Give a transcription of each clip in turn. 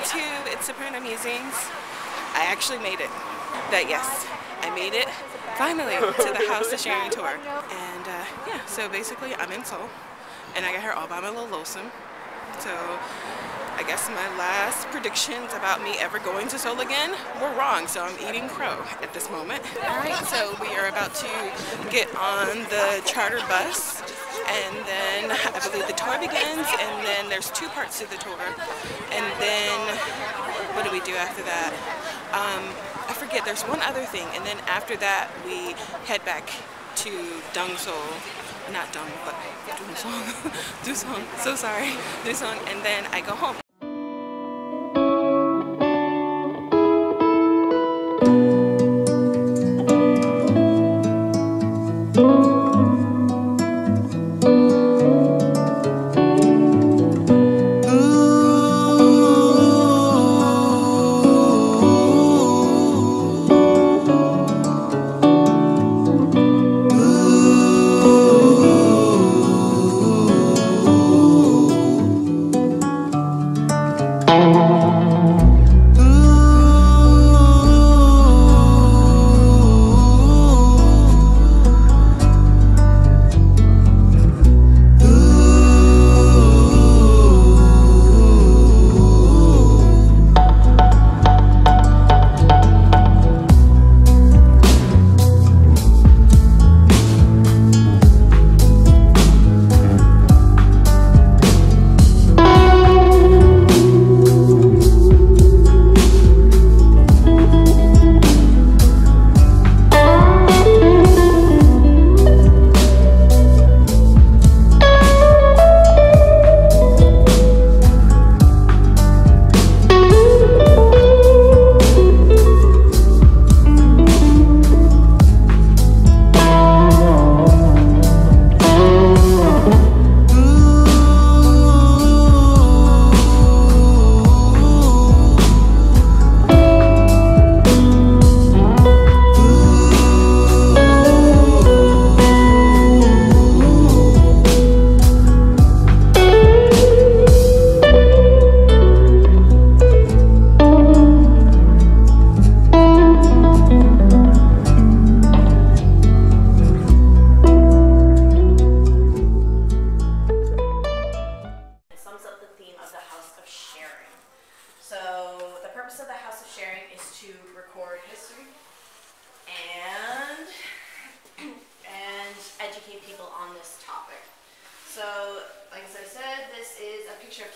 YouTube, it's Soprano Musings. I actually made it. Yes, I made it finally to the House of Sharing tour. And yeah, so basically I'm in Seoul and I got here all by my little lonesome. So I guess my last predictions about me ever going to Seoul again were wrong, so I'm eating crow at this moment. Alright, so we are about to get on the charter bus, and then I believe the tour begins, and then there's two parts to the tour, and then what do we do after that? I forget, there's one other thing, and then after that we head back to Dongseol. Not Dong, but Dusong. Dusong, so sorry. Dusong, and then I go home.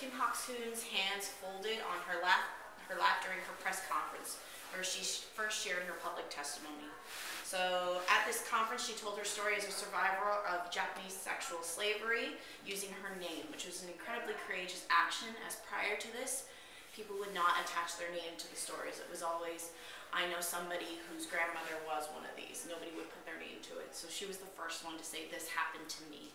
Kim Hak-soon's hands folded on her lap during her press conference, where she first shared her public testimony. So at this conference, she told her story as a survivor of Japanese sexual slavery using her name, which was an incredibly courageous action, as prior to this, people would not attach their name to the stories. It was always, I know somebody whose grandmother was one of these. Nobody would put their name to it. So she was the first one to say, this happened to me.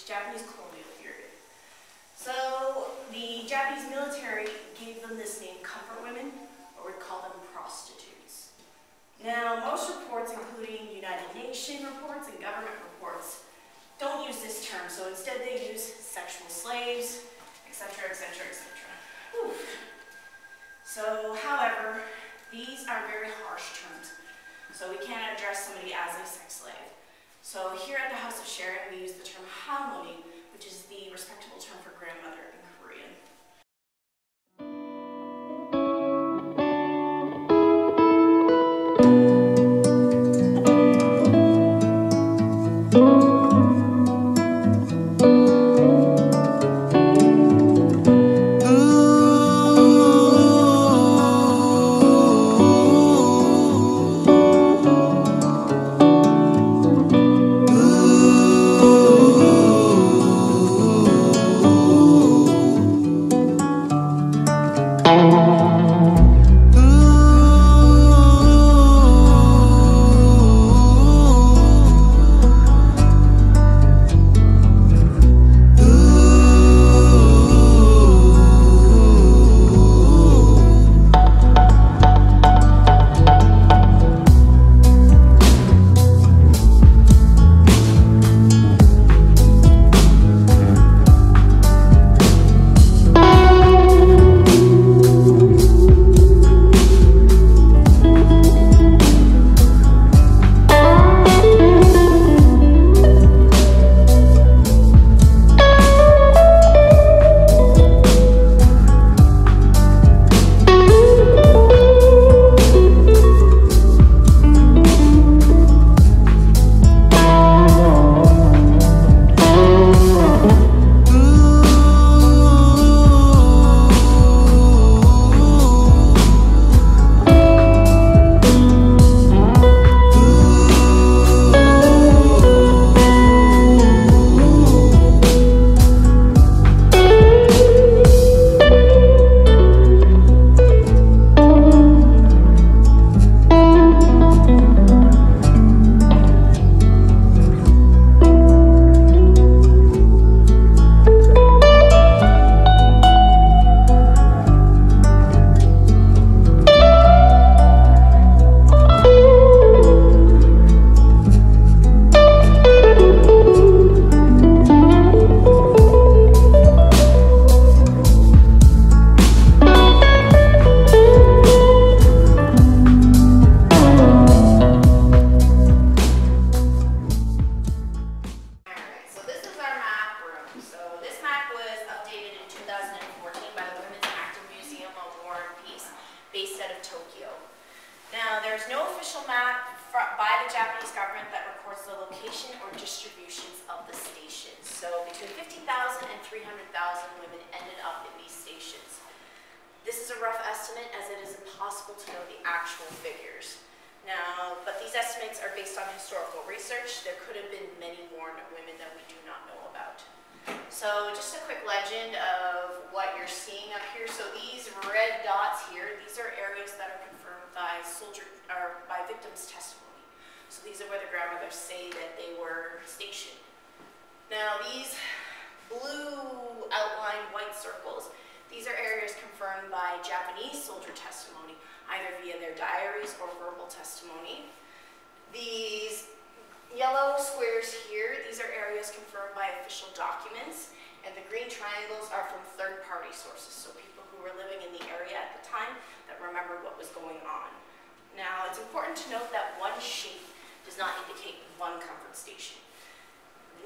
Japanese colonial period. So the Japanese military gave them this name, comfort women, or would call them prostitutes. Now, most reports, including United Nations reports and government reports, don't use this term, so instead they use sexual slaves, etc., etc., etc. So, however, these are very harsh terms, so we can't address somebody as a sex slave. So here at the House of Sharing, we use the term halmoni, which is the respectable term for grandmother in Korean. is no official map by the Japanese government that records the location or distributions of the stations. So between 50,000 and 300,000 women ended up in these stations. This is a rough estimate as it is impossible to know the actual figures. Now, but these estimates are based on historical research. There could have been many more women that we do not know about. So just a quick legend of what you're seeing up here. So these red dots here, these are areas that are confirmed by victims' testimony. So these are where the grandmothers say that they were stationed. Now these blue outlined white circles, these are areas confirmed by Japanese soldier testimony, either via their diaries or verbal testimony. These yellow squares here, these are areas confirmed by official documents, and the green triangles are from third-party sources, so people who were living in the area at the time that remembered what was going on. Now, it's important to note that one shape does not indicate one comfort station,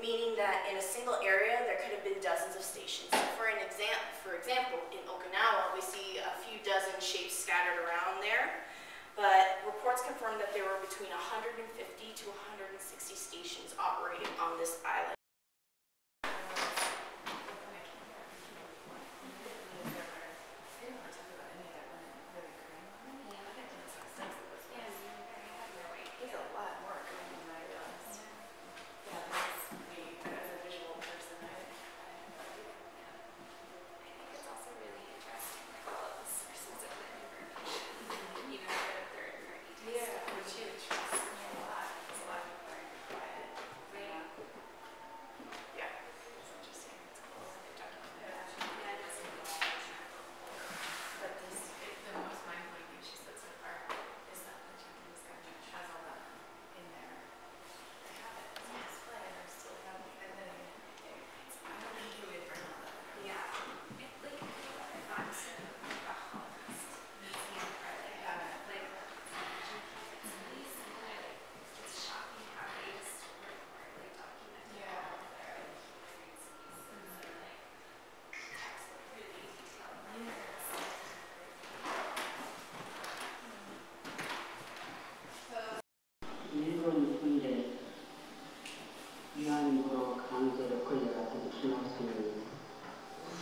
meaning that in a single area there could have been dozens of stations. So for example, in Okinawa, we see a few dozen shapes scattered around there, but reports confirm that there were between 150 to 160 stations operating on this island.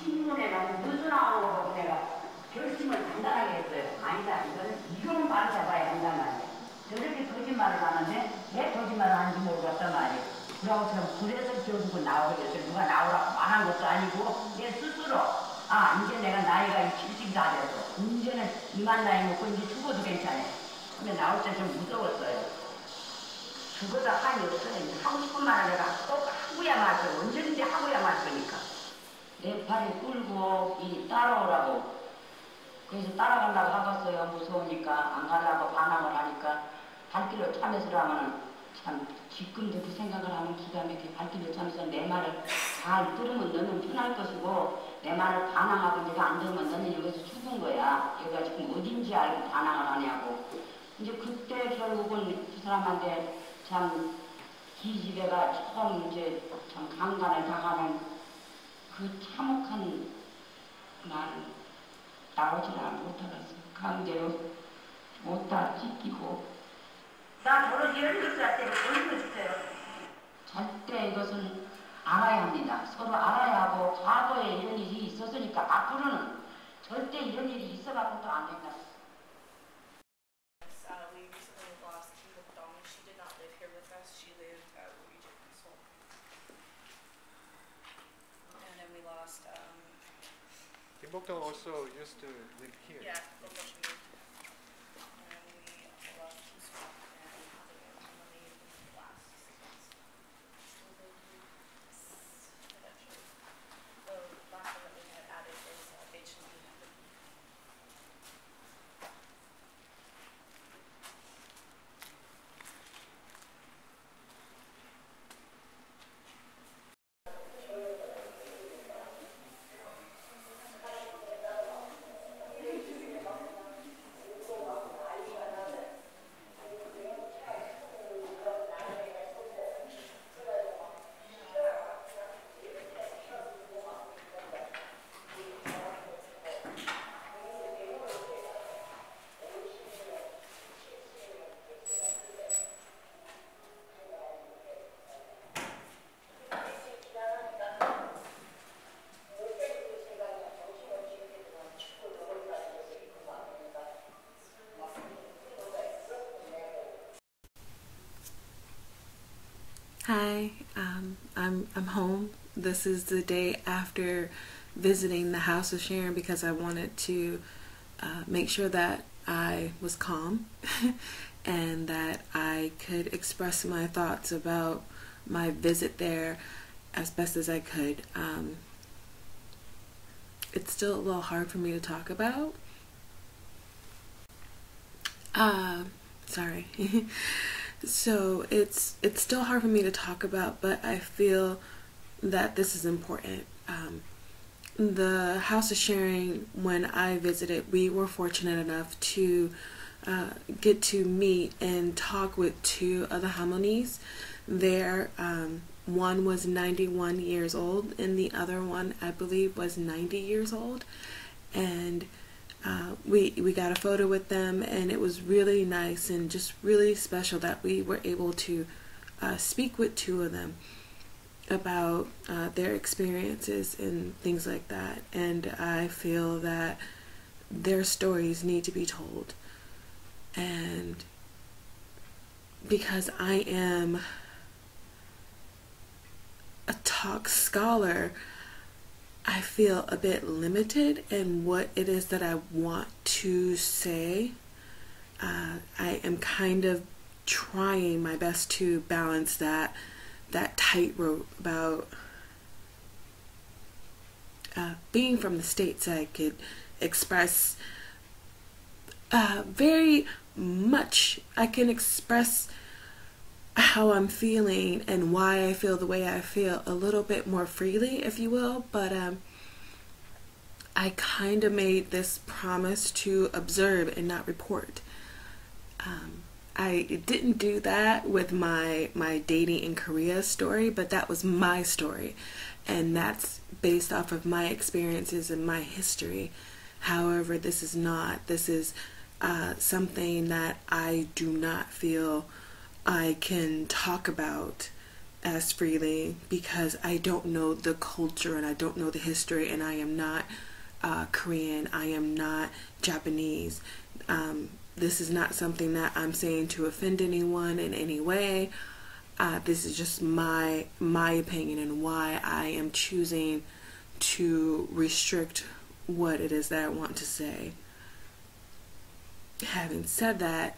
신문에만 뉴스 나오고 내가 결심을 단단하게 했어요. 아니다, 이거는 바로 잡아야 한단 말이야. 저렇게 거짓말을 하는데 왜 거짓말을 하는지 모르겠단 말이야. 그래서 결국은 나오게 됐어요. 누가 나오라고 말한 것도 아니고 내 스스로 이제 내가 나이가 70이 다 돼서 이제는 이만 나이 먹고 이제 죽어도 괜찮아. 근데 나올 때 좀 무서웠어요. 죽어도 한이 없어요. 하고 싶은 말을 내가 꼭 하고야 말 거야. 언제든지 하고야 말 거니까. 내 팔을 끌고 따라오라고. 그래서 따라가려고 하겠어요. 무서우니까 안 가려고 반항을 하니까 발길로 참여서 하면은 참 지금도 그 생각을 하면 기가 막히게 발길로 참여서 내 말을 잘 들으면 너는 편할 것이고 내 말을 반항하고 내가 안 들으면 너는 여기서 죽은 거야. 여기가 지금 어딘지 알고 반항을 하냐고. 이제 그때 결국은 그 사람한테 참 기집애가 처음 이제 참 강간을 당하는 그 참혹한 말 나오지는 못하겠어. 강제로 못다 찢기고. 나 버릇이 16살 때 버리고 있어요. 절대 이것은 알아야 합니다. 서로 알아야 하고 과거에 이런 일이 있었으니까 앞으로는 절대 이런 일이 있어가지고 또 안 된다. Kim Bok-dong also used to live here. Yeah, Bok-dong moved. And we lost his wife and family in the last 6 months. Eventually. The last one that we had added is Beijing. Hi, I'm home. This is the day after visiting the House of Sharon because I wanted to make sure that I was calm and that I could express my thoughts about my visit there as best as I could. It's still a little hard for me to talk about. Sorry. So it's still hard for me to talk about, but I feel that this is important. The House of Sharing, when I visited, we were fortunate enough to get to meet and talk with two other Hamonis there. One was 91 years old and the other one, I believe, was 90 years old. And we got a photo with them, and it was really nice and just really special that we were able to speak with two of them about their experiences and things like that. And I feel that their stories need to be told. And because I am a talk scholar, I feel a bit limited in what it is that I want to say. I am kind of trying my best to balance that tightrope about being from the States. I could express very much. I can express how I'm feeling and why I feel the way I feel a little bit more freely, if you will, but I kind of made this promise to observe and not report. I didn't do that with my dating in Korea story, but that was my story, and that's based off of my experiences and my history. However, this is not. This is something that I do not feel I can talk about as freely because I don't know the culture and I don't know the history, and I am not Korean, I am not Japanese. This is not something that I'm saying to offend anyone in any way. This is just my opinion and why I am choosing to restrict what it is that I want to say. Having said that,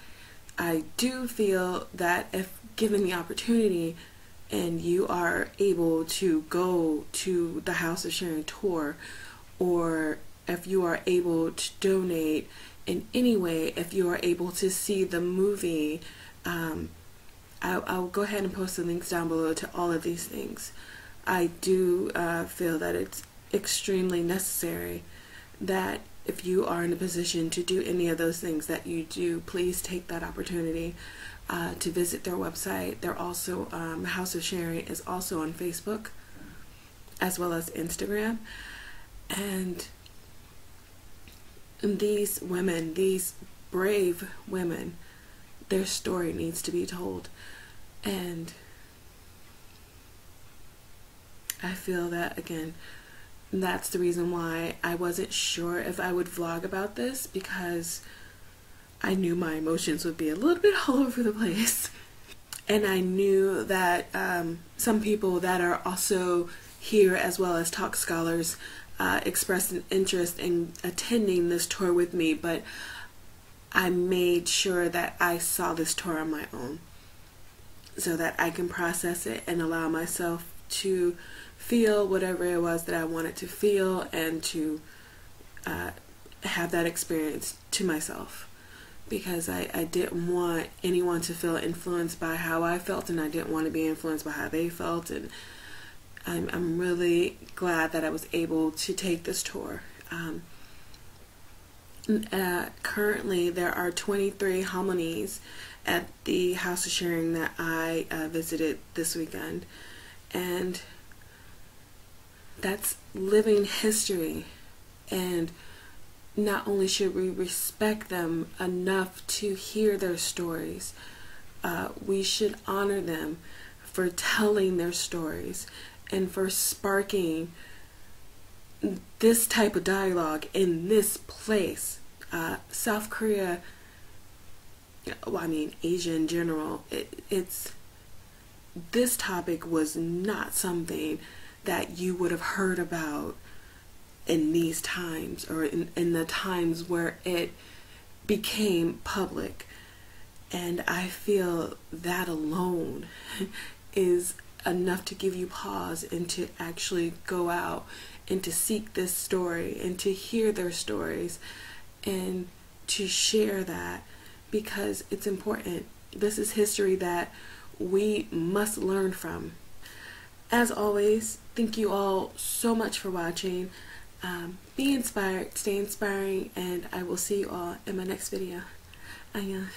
I do feel that if given the opportunity and you are able to go to the House of Sharing tour, or if you are able to donate in any way, if you are able to see the movie, I'll go ahead and post the links down below to all of these things. I do feel that it's extremely necessary that if you are in a position to do any of those things that you do, please take that opportunity to visit their website. They're also, House of Sharing is also on Facebook as well as Instagram. And these women, these brave women, their story needs to be told. And I feel that, again, that's the reason why I wasn't sure if I would vlog about this, because I knew my emotions would be a little bit all over the place. And I knew that some people that are also here as well as talk scholars expressed an interest in attending this tour with me, but I made sure that I saw this tour on my own so that I can process it and allow myself to feel whatever it was that I wanted to feel and to have that experience to myself, because I didn't want anyone to feel influenced by how I felt, and I didn't want to be influenced by how they felt. And I'm really glad that I was able to take this tour. Currently there are 23 Hamonis at the House of Sharing that I visited this weekend, and that's living history. And not only should we respect them enough to hear their stories, we should honor them for telling their stories and for sparking this type of dialogue in this place. South Korea, well, I mean Asia in general, it's this topic was not something that you would have heard about in these times, or in the times where it became public. And I feel that alone is enough to give you pause and to actually go out and to seek this story and to hear their stories and to share that, because it's important. This is history that we must learn from. As always, thank you all so much for watching. Be inspired, stay inspiring, and I will see you all in my next video. Annyeong.